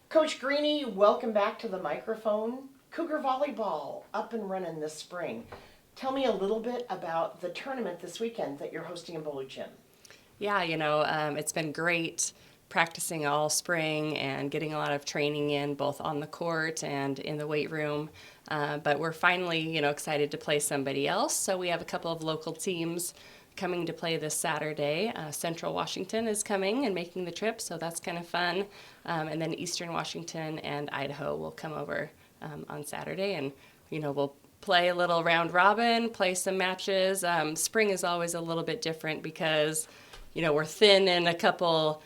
Coach Greeny, welcome back to the microphone. Cougar Volleyball up and running this spring. Tell me a little bit about the tournament this weekend that you're hosting in Bowling Gym. Yeah, it's been great practicing all spring and getting a lot of training in both on the court and in the weight room. But we're finally, excited to play somebody else. So we have a couple of local teams coming to play this Saturday. Central Washington is coming and making the trip, so that's kind of fun. And then Eastern Washington and Idaho will come over on Saturday, and we'll play a little round robin, play some matches. Spring is always a little bit different because we're thin in a couple,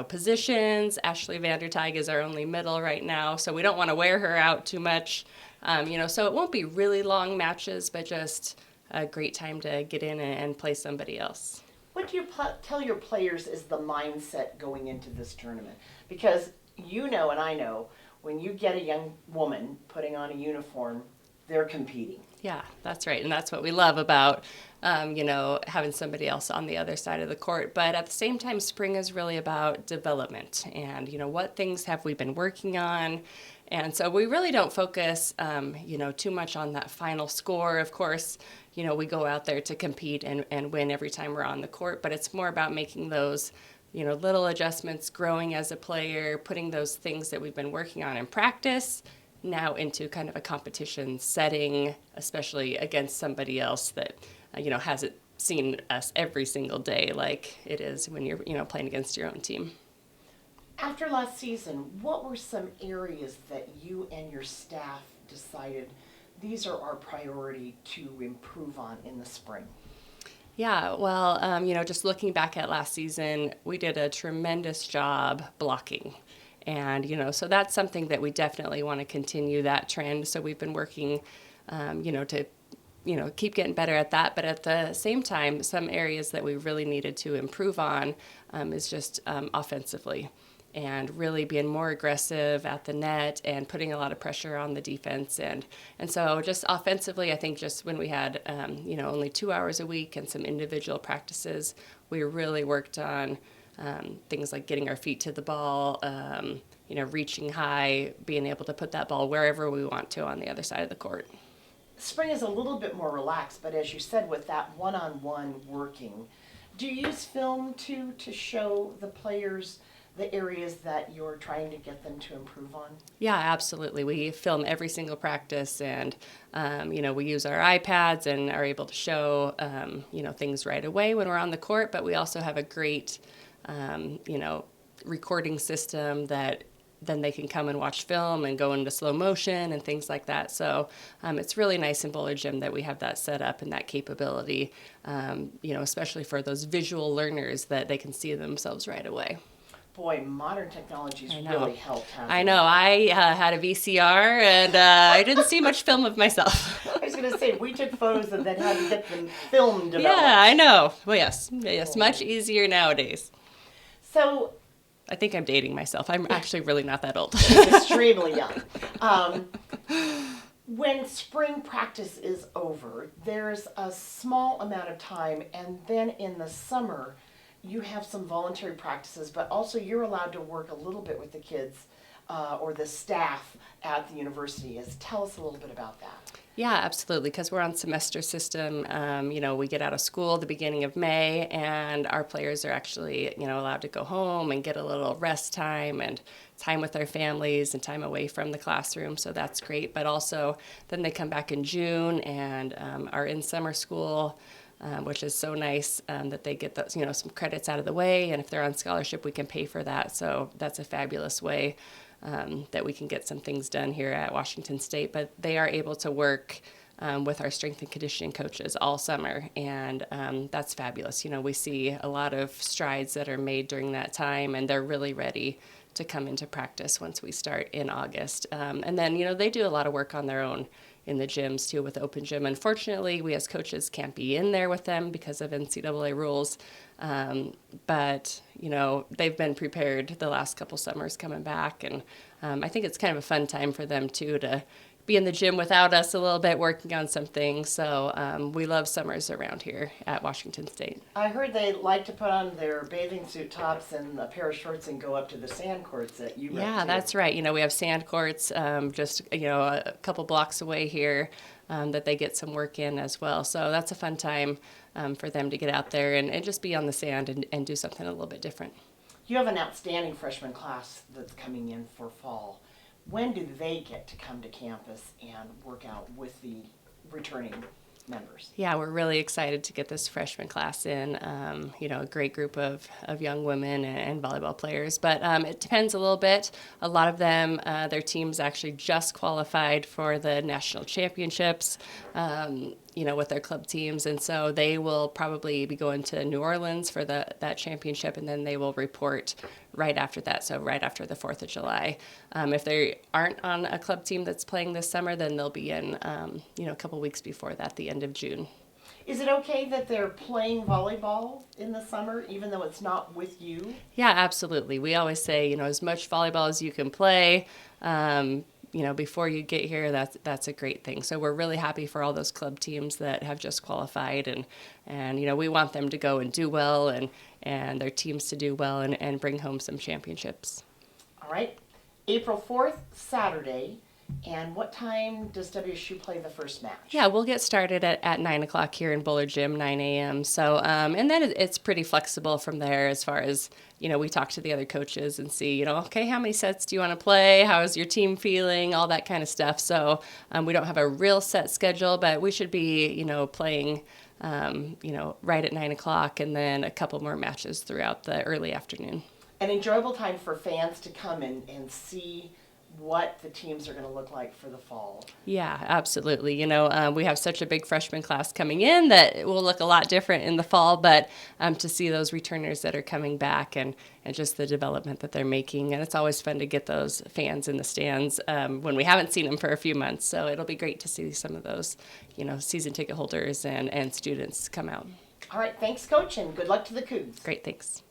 positions. Ashley Vandertyg is our only middle right now, so we don't want to wear her out too much. So it won't be really long matches, but just a great time to get in and play somebody else. What do you tell your players is the mindset going into this tournament? Because you know and I know when you get a young woman putting on a uniform, they're competing. Yeah, that's right. And that's what we love about, having somebody else on the other side of the court. But at the same time, spring is really about development and, what things have we been working on. And so we really don't focus, too much on that final score. Of course, we go out there to compete and win every time we're on the court, but it's more about making those little adjustments, growing as a player, putting those things that we've been working on in practice now into kind of a competition setting, especially against somebody else that, hasn't seen us every single day like it is when you're, playing against your own team. After last season, what were some areas that you and your staff decided these are our priority to improve on in the spring? Yeah, well, just looking back at last season, we did a tremendous job blocking. And, so that's something that we definitely want to continue that trend. So we've been working, to, keep getting better at that. But at the same time, some areas that we really needed to improve on is just offensively and really being more aggressive at the net and putting a lot of pressure on the defense. And so just offensively, I think just when we had, only 2 hours a week and some individual practices, we really worked on things like getting our feet to the ball, reaching high, being able to put that ball wherever we want to on the other side of the court. Spring is a little bit more relaxed, but as you said, with that one-on-one working, do you use film to show the players the areas that you're trying to get them to improve on? Yeah, absolutely. We film every single practice, and we use our iPads and are able to show things right away when we're on the court. But we also have a great recording system that then they can come and watch film and go into slow motion and things like that. So it's really nice in Bowling Gym that we have that set up and that capability, especially for those visual learners that they can see themselves right away. Boy, modern technology's really helped, hasn't I know. I had a VCR, and I didn't see much film of myself. I was going to say, we took photos and then had to get them film developed. Yeah, I know. Well, yes, much easier nowadays. So I think I'm dating myself. I'm actually really not that old. extremely young. When spring practice is over, there's a small amount of time, and then in the summer, you have some voluntary practices, but also you're allowed to work a little bit with the kids or the staff at the university. Tell us a little bit about that. Yeah, absolutely, because we're on semester system. We get out of school at the beginning of May, and our players are actually, allowed to go home and get a little rest time and time with their families and time away from the classroom, so that's great. But also, then they come back in June and are in summer school, which is so nice that they get those, some credits out of the way, and if they're on scholarship, we can pay for that. So that's a fabulous way that we can get some things done here at Washington State. But they are able to work with our strength and conditioning coaches all summer, and that's fabulous. We see a lot of strides that are made during that time, and they're really ready to come into practice once we start in August. And then, they do a lot of work on their own in the gyms too with open gym. Unfortunately, we as coaches can't be in there with them because of NCAA rules. But, they've been prepared the last couple summers coming back. And I think it's kind of a fun time for them too to be in the gym without us a little bit, working on some things. So we love summers around here at Washington State. I heard they like to put on their bathing suit tops and a pair of shorts and go up to the sand courts at UREC. Yeah, that's right. We have sand courts just, a couple blocks away here that they get some work in as well. So that's a fun time for them to get out there and just be on the sand and do something a little bit different. You have an outstanding freshman class that's coming in for fall. When do they get to come to campus and work out with the returning members? Yeah, we're really excited to get this freshman class in. A great group of young women and volleyball players. But it depends a little bit. A lot of them, their teams actually just qualified for the national championships, with their club teams. And so they will probably be going to New Orleans for that championship, and then they will report right after that, so right after the 4th of July. If they aren't on a club team that's playing this summer, then they'll be in, a couple weeks before that, the end of June. Is it okay that they're playing volleyball in the summer, even though it's not with you? Yeah, absolutely. We always say, as much volleyball as you can play, before you get here, that's a great thing. So we're really happy for all those club teams that have just qualified, and we want them to go and do well, and their teams to do well and bring home some championships. All right. April 4th, Saturday. And what time does WSU play the first match? Yeah, we'll get started at 9 o'clock here in Bullard Gym, 9 a.m. So, and then it's pretty flexible from there as far as, we talk to the other coaches and see, okay, how many sets do you want to play? How is your team feeling? All that kind of stuff. So we don't have a real set schedule, but we should be, playing, right at 9 o'clock and then a couple more matches throughout the early afternoon. An enjoyable time for fans to come and see what the teams are going to look like for the fall. Yeah, absolutely. We have such a big freshman class coming in that it will look a lot different in the fall, but to see those returners that are coming back and just the development that they're making. And it's always fun to get those fans in the stands when we haven't seen them for a few months. So it'll be great to see some of those, season ticket holders and students come out. All right, thanks, Coach, and good luck to the Cougs. Great, thanks.